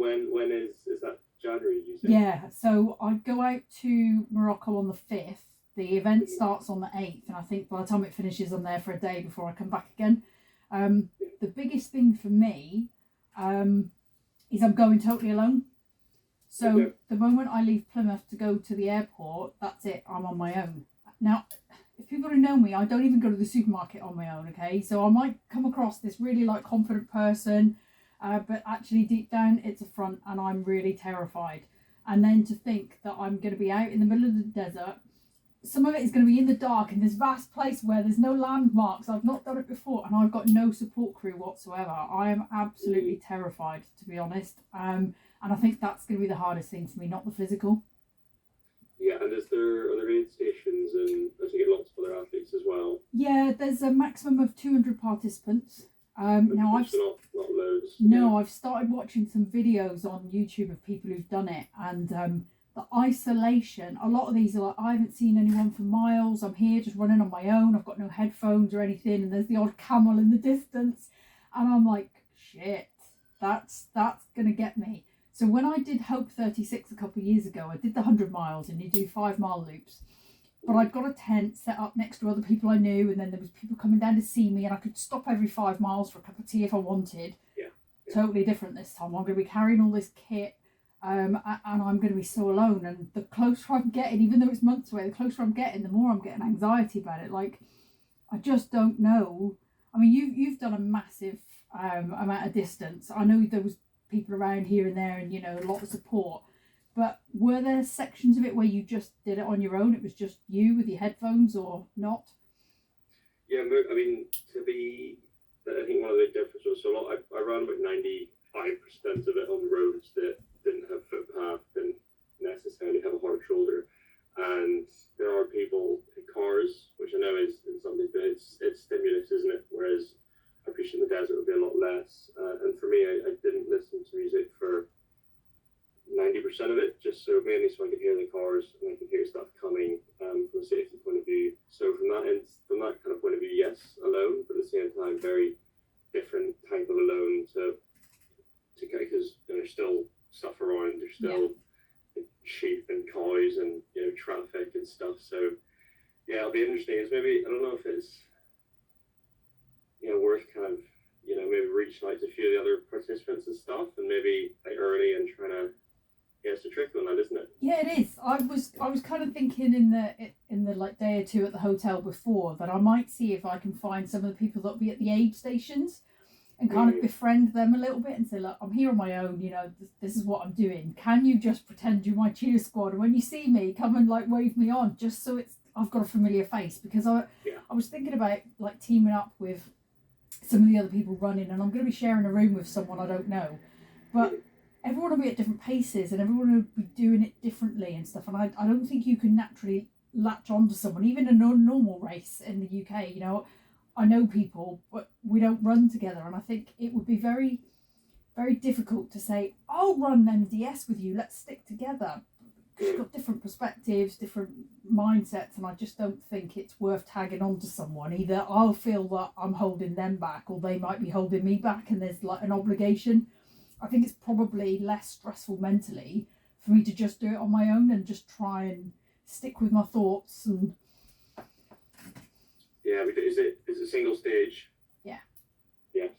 when is that January, you say? Yeah, so I go out to Morocco on the 5th. The event starts on the 8th, and I think by the time it finishes, I'm there for a day before I come back again. The biggest thing for me is I'm going totally alone. So the moment I leave Plymouth to go to the airport, that's it, I'm on my own. Now, if people who know me, I don't even go to the supermarket on my own, okay? So I might come across this really like confident person, but actually deep down it's a front, and I'm really terrified. And then to think that I'm going to be out in the middle of the desert, some of it is going to be in the dark in this vast place where there's no landmarks. I've not done it before, and I've got no support crew whatsoever. I am absolutely terrified, to be honest. And I think that's going to be the hardest thing for me, not the physical. Yeah, and are there aid stations, and I think lots of other athletes as well? Yeah, there's a maximum of 200 participants. Now I've not loads. No, I've started watching some videos on YouTube of people who've done it, and the isolation. A lot of these are like, I haven't seen anyone for miles. I'm here just running on my own. I've got no headphones or anything, and there's the odd camel in the distance, and I'm like, shit, that's gonna get me. So when I did Hope 36 a couple of years ago, I did the 100 miles, and you do 5-mile loops. But I'd got a tent set up next to other people I knew, and then there was people coming down to see me, and I could stop every 5 miles for a cup of tea if I wanted. Yeah. Totally different this time. I'm going to be carrying all this kit, and I'm going to be so alone. And the closer I'm getting, even though it's months away, the closer I'm getting, the more I'm getting anxiety about it. Like, I just don't know. I mean, you've done a massive amount of distance. I know there was people around here and there, and a lot of support. But were there sections of it where you just did it on your own? It was just you with your headphones, or not? Yeah, I mean, I think one of the big differences was, so I ran about 95% of it on roads that didn't have footpath, didn't necessarily have a hard shoulder. And there are people in cars, which I know is something, but it's stimulus, isn't it? Whereas I appreciate the desert would be a lot less. And for me, I didn't listen to music for 90% of it, just mainly so I could hear the cars and I could hear stuff coming from a safety point of view. So from that kind of point of view, yes, alone, but at the same time, very different type of alone to because there's still stuff around, there's still sheep and cows and traffic and stuff. So yeah, it'll be interesting. It's maybe, I don't know if it's worth kind of maybe reaching out to a few of the other participants and stuff, and maybe like early and trying to. Yeah, it's a tricky one, that, isn't it? Yeah, it is. I was kind of thinking in the like day or two at the hotel before that I might see if I can find some of the people that'll be at the aid stations and kind of befriend them a little bit and say, look, I'm here on my own. This is what I'm doing. Can you just pretend you're my cheer squad, and when you see me, come and like wave me on, just so I've got a familiar face, because I was thinking about like teaming up with some of the other people running, and I'm going to be sharing a room with someone I don't know, but. Everyone will be at different paces, and everyone will be doing it differently and stuff. And I don't think you can naturally latch onto someone, even in a normal race in the UK. I know people, but we don't run together. And I think it would be very, very difficult to say, I'll run MDS with you, let's stick together. Because you've got different perspectives, different mindsets, and I just don't think it's worth tagging on to someone. Either I'll feel that I'm holding them back, or they might be holding me back, and there's like an obligation. I think it's probably less stressful mentally for me to just do it on my own and just try and stick with my thoughts. And yeah, is it single stage? Yeah. Yeah.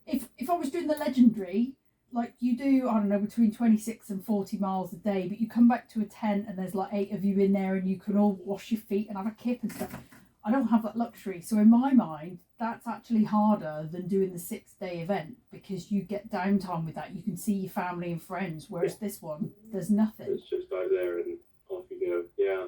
If I was doing the legendary, like you do, I don't know, between 26 and 40 miles a day, but you come back to a tent and there's like 8 of you in there and you can all wash your feet and have a kip and stuff. I don't have that luxury. So in my mind, that's actually harder than doing the 6-day event, because you get downtime with that. You can see your family and friends, whereas this one, there's nothing. It's just out there and off you go. Yeah.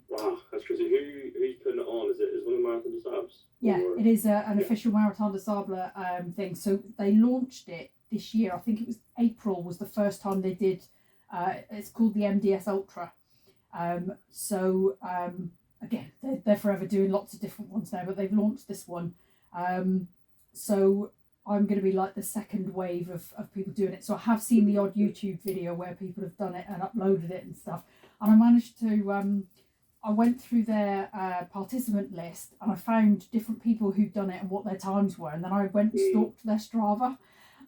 Wow, that's crazy. Who's putting it on? Is one of Marathon des Sables? Yeah, it is an official Marathon des Sables thing. So they launched it this year. I think it was April was the first time they did. It's called the MDS Ultra. Again, they're forever doing lots of different ones now, but they've launched this one. So I'm going to be like the second wave of people doing it. So I have seen the odd YouTube video where people have done it and uploaded it and stuff. And I managed to, I went through their participant list and I found different people who'd done it and what their times were. And then I went and stalked their Strava.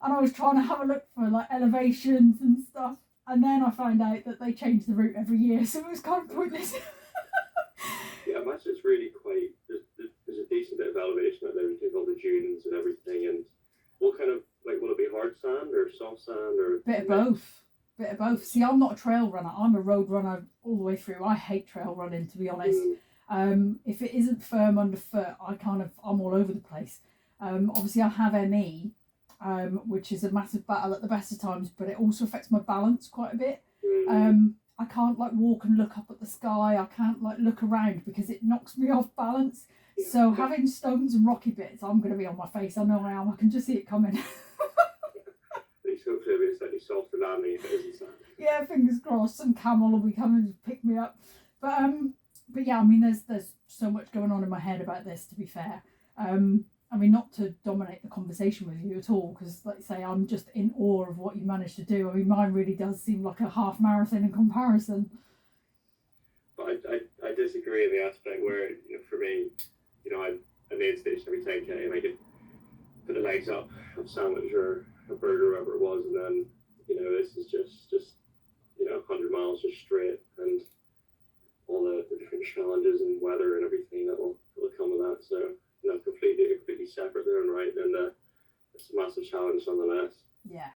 and I was trying to have a look for like elevations and stuff, and then I found out that they change the route every year, so it was kind of pointless. Yeah, I imagine it's really quite. There's a decent bit of elevation out there. You take all the dunes and everything, and what kind of like will it be hard sand or soft sand or Bit of both. Bit of both. See, I'm not a trail runner. I'm a road runner all the way through. I hate trail running, to be honest. If it isn't firm underfoot, I'm all over the place. Obviously, I have ME, which is a massive battle at the best of times, but it also affects my balance quite a bit. I can't like walk and look up at the sky. I can't like look around because it knocks me off balance. So having stones and rocky bits, I'm going to be on my face. I know I am. I can just see it coming. Hopefully it'll be a slightly softer landing if it isn't sand. Yeah, fingers crossed. Some camel will be coming to pick me up. But yeah, I mean, there's so much going on in my head about this. To be fair, I mean, not to dominate the conversation with you at all, because like I say, I'm just in awe of what you managed to do. I mean, mine really does seem like a half marathon in comparison. But I disagree in the aspect where, for me, I made station every 10k and I could put the legs up, have a sandwich or a burger, whatever it was, and then, this is just 100 miles just straight, and all the different challenges and weather and everything that will come with that. So, completely separate there and right, and it's a massive challenge nonetheless. Yeah.